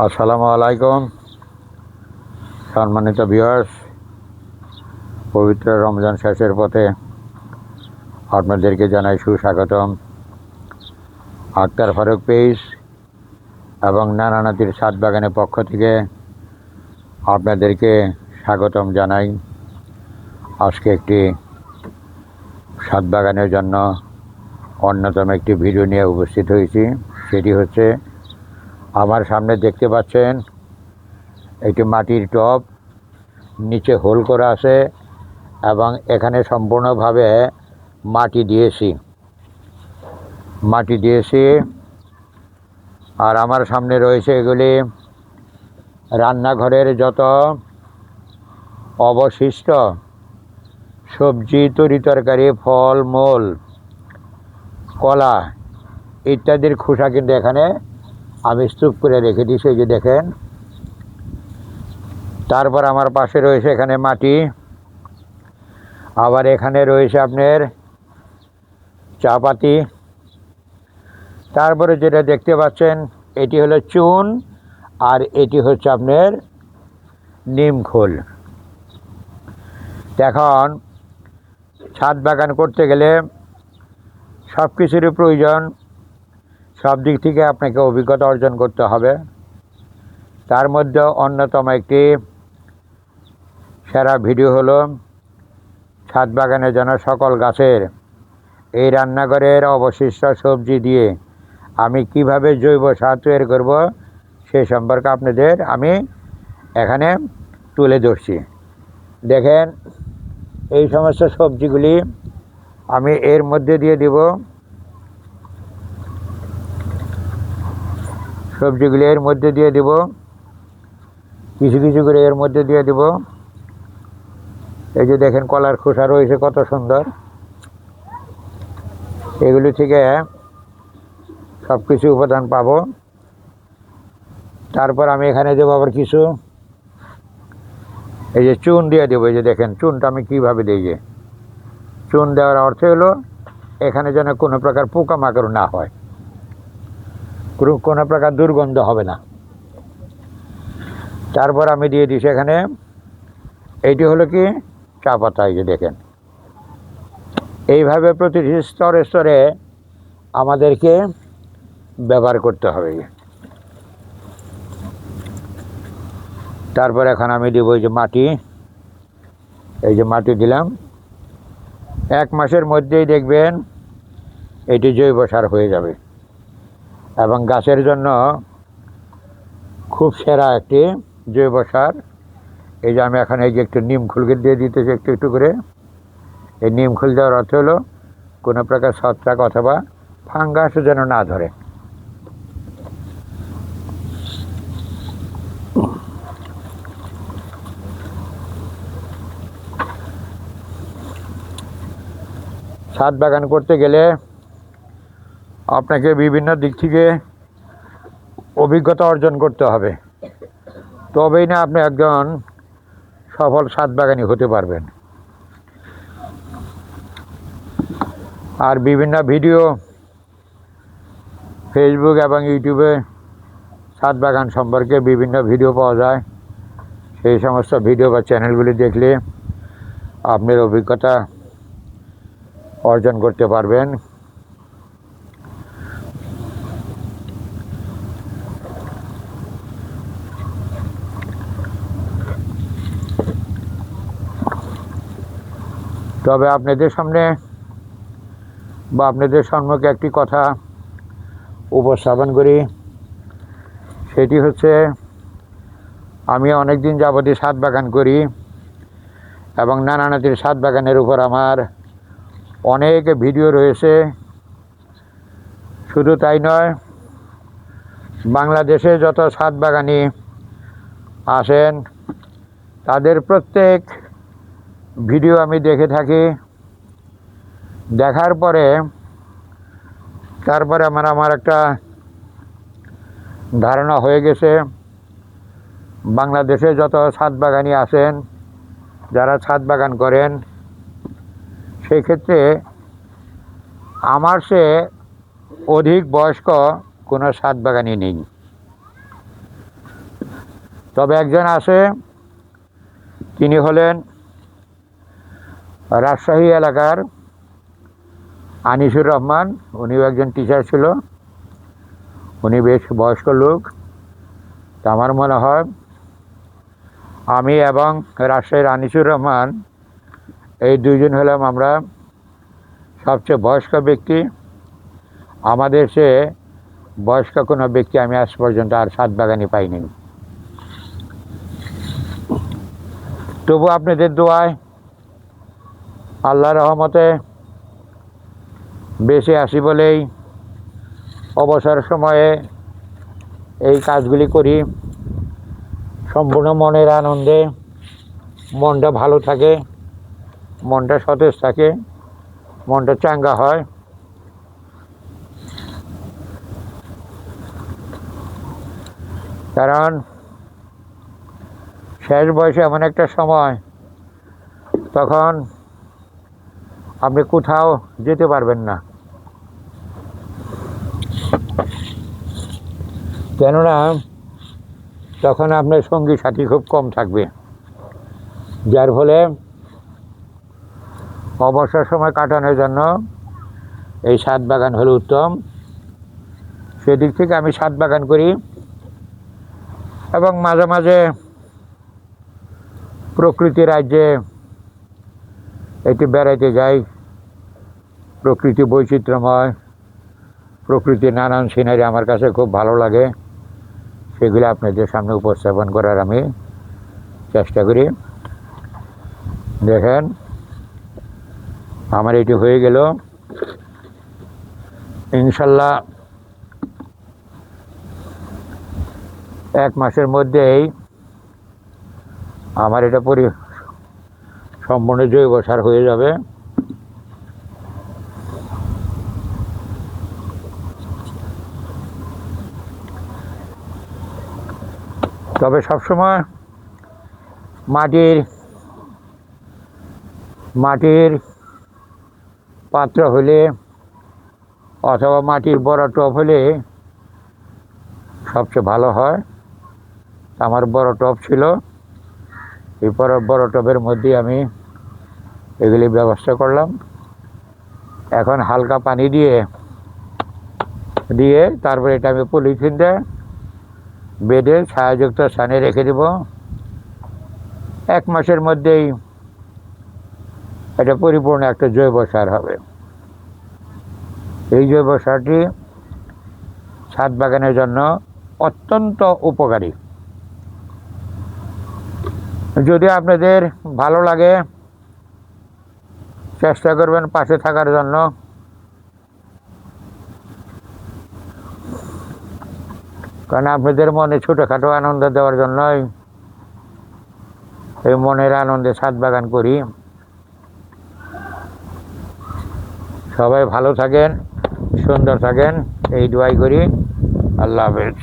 আসসালামু আলাইকুম সম্মানিত ভিউয়ার্স। পবিত্র রমজান শেষের পথে আপনাদেরকে জানাই সুস্বাগতম। আক্তার ফারুক পেইজ এবং নানানাতির ছাদ বাগানের পক্ষ থেকে আপনাদেরকে স্বাগতম জানাই। আজকে একটি ছাদ বাগানের জন্য অন্যতম একটি ভিডিও নিয়ে উপস্থিত হয়েছি। সেটি হচ্ছে, আমার সামনে দেখতে পাচ্ছেন একটি মাটির টব, নিচে হোল করা আছে এবং এখানে সম্পূর্ণভাবে মাটি দিয়েছি। আর আমার সামনে রয়েছে এগুলি রান্নাঘরের যত অবশিষ্ট সবজি, তরিতরকারি, ফল মূল, কলা ইত্যাদির খোসা কিন্তু এখানে আমি স্তূপ করে রেখে দিয়েছি, এই যে দেখেন। তারপর আমার পাশে রয়েছে এখানে মাটি, আবার এখানে রয়েছে আপনার চা পাতি। তারপরে যেটা দেখতে পাচ্ছেন এটি হলো চুন, আর এটি হচ্ছে আপনার নিমখোল। এখন ছাদ বাগান করতে গেলে সব কিছুরই প্রয়োজন, সব দিক থেকে আপনাকে অভিজ্ঞতা অর্জন করতে হবে। তার মধ্যে অন্যতম একটি সেরা ভিডিও হলো ছাদ বাগানের জন্য সকল গাছের এই রান্নাঘরের অবশিষ্ট সবজি দিয়ে আমি কিভাবে জৈব সার তৈরি করব সে সম্পর্কে আপনাদের আমি এখানে তুলে ধরছি। দেখেন, এই সমস্ত সবজিগুলি আমি এর মধ্যে দিয়ে দিব। সবজিগুলি এর মধ্যে দিয়ে দিব, কিছু কিছু করে এর মধ্যে দিয়ে দিব। এই যে দেখেন, কলার খোসা রয়েছে কত সুন্দর। এগুলি থেকে সব কিছু উপাদান পাবো। তারপর আমি এখানে দেবো আবার কিছু, এই যে চুন দিয়ে দেবো। এই যে দেখেন চুনটা আমি কীভাবে দিই। যে চুন দেওয়ার অর্থ হলো এখানে যেন কোনো প্রকার পোকামাকড় না হয়, কোনো প্রকার দুর্গন্ধ হবে না। তারপর আমি দিয়ে দিচ্ছি এখানে, এইটি হলো কি চা পাতা। এই যে দেখেন, এইভাবে প্রতিটি স্তরে স্তরে আমাদেরকে ব্যবহার করতে হবে। তারপর এখন আমি দিব এই যে মাটি, এই যে মাটি দিলাম। 1 মাসের মধ্যেই দেখবেন এটি জৈব সার হয়ে যাবে এবং গাছের জন্য খুব সেরা একটি জৈব সার। এই যে আমি এখন এই যে একটু নিমখোলকে দিয়ে দিতেছি একটু একটু করে। এই নিমখোল দেওয়ার অর্থ হলো কোনো প্রকার ছত্রাক অথবা ফাঙ্গাস যেন না ধরে। ছাদ বাগান করতে গেলে আপনাকে বিভিন্ন দিক থেকে অভিজ্ঞতা অর্জন করতে হবে, তবেই না আপনি একজন সফল ছাদ বাগানি হতে পারবেন। আর বিভিন্ন ভিডিও ফেসবুক এবং ইউটিউবে ছাদ বাগান সম্পর্কে বিভিন্ন ভিডিও পাওয়া যায়। সেই সমস্ত ভিডিও বা চ্যানেলগুলি দেখলে আপনার অভিজ্ঞতা অর্জন করতে পারবেন। তবে আপনাদের সামনে বা আপনাদের সম্মুখে একটি কথা উপস্থাপন করি। সেটি হচ্ছে, আমি অনেক দিন যাবতীয় ছাদ বাগান করি এবং নানানাতির ছাদ বাগানের উপর আমার অনেক ভিডিও রয়েছে। শুধু তাই নয়, বাংলাদেশে যত ছাদ বাগানি আসেন তাদের প্রত্যেক ভিডিও আমি দেখে থাকি। দেখার পরে তারপরে আমার একটা ধারণা হয়ে গেছে, বাংলাদেশে যত ছাদ বাগানি আছেন, যারা ছাদ বাগান করেন, সেই ক্ষেত্রে আমার সে অধিক বয়স্ক কোনো ছাদ বাগানি নেই। তবে একজন আছে, তিনি হলেন রাজশাহী এলাকার আনিসুর রহমান। উনিও একজন টিচার ছিল, উনি বেশ বয়স্ক লোক। তা আমার মনে হয় আমি এবং রাজশাহীর আনিসুর রহমান এই দুইজন হলাম আমরা সবচেয়ে বয়স্ক ব্যক্তি। আমাদের সে বয়স্ক কোনো ব্যক্তি আমি আজ পর্যন্ত আর ছাদ বাগানে পাইনি। তবু আপনাদের দোয়ায় আল্লাহর রহমতে বেঁচে আসি বলেই অবসর সময়ে এই কাজগুলি করি। সম্পূর্ণ মনের আনন্দে মনটা ভালো থাকে, মনটা সতেজ থাকে, মনটা চাঙ্গা হয়। কারণ শেষ বয়সে এমন একটা সময়, তখন আপনি কোথাও যেতে পারবেন না, কেননা তখন আপনার সঙ্গী সাথী খুব কম থাকবে। যার ফলে অবসর সময় কাটানোর জন্য এই ছাদ বাগান হলো উত্তম। সেদিক থেকে আমি ছাদ বাগান করি এবং মাঝে মাঝে প্রকৃতি রাজ্যে একটু বেড়াইতে যাই। প্রকৃতি বৈচিত্র্যময়, প্রকৃতির নানান সিনারি আমার কাছে খুব ভালো লাগে। সেগুলো আপনাদের সামনে উপস্থাপন করার আমি চেষ্টা করি। দেখেন আমার এটি হয়ে গেল। ইনশাল্লাহ 1 মাসের মধ্যেই আমার এটা সম্পূর্ণ জৈব সার হয়ে যাবে। তবে সবসময় মাটির পাত্র হলে অথবা মাটির বড় টব হলে সবচেয়ে ভালো হয়। আমার বড় টব ছিল, এই বড় টবের মধ্যে আমি এগুলি ব্যবস্থা করলাম। এখন হালকা পানি দিয়ে তারপরে এটা আমি পলিথিন বেঁধে ছায়াযুক্ত স্থানে রেখে দেব। 1 মাসের মধ্যেই এটা পরিপূর্ণ একটা জৈব সার হবে। এই জৈব সারটি ছাদ বাগানের জন্য অত্যন্ত উপকারী। যদি আপনাদের ভালো লাগে চেষ্টা করবেন পাশে থাকার জন্য। কারণ আপনাদের মনে ছোটোখাটো আনন্দ দেওয়ার জন্যই এই মনের আনন্দে ছাদ বাগান করি। সবাই ভালো থাকেন, সুন্দর থাকেন, এই দোয়াই করি। আল্লাহ হাফেজ।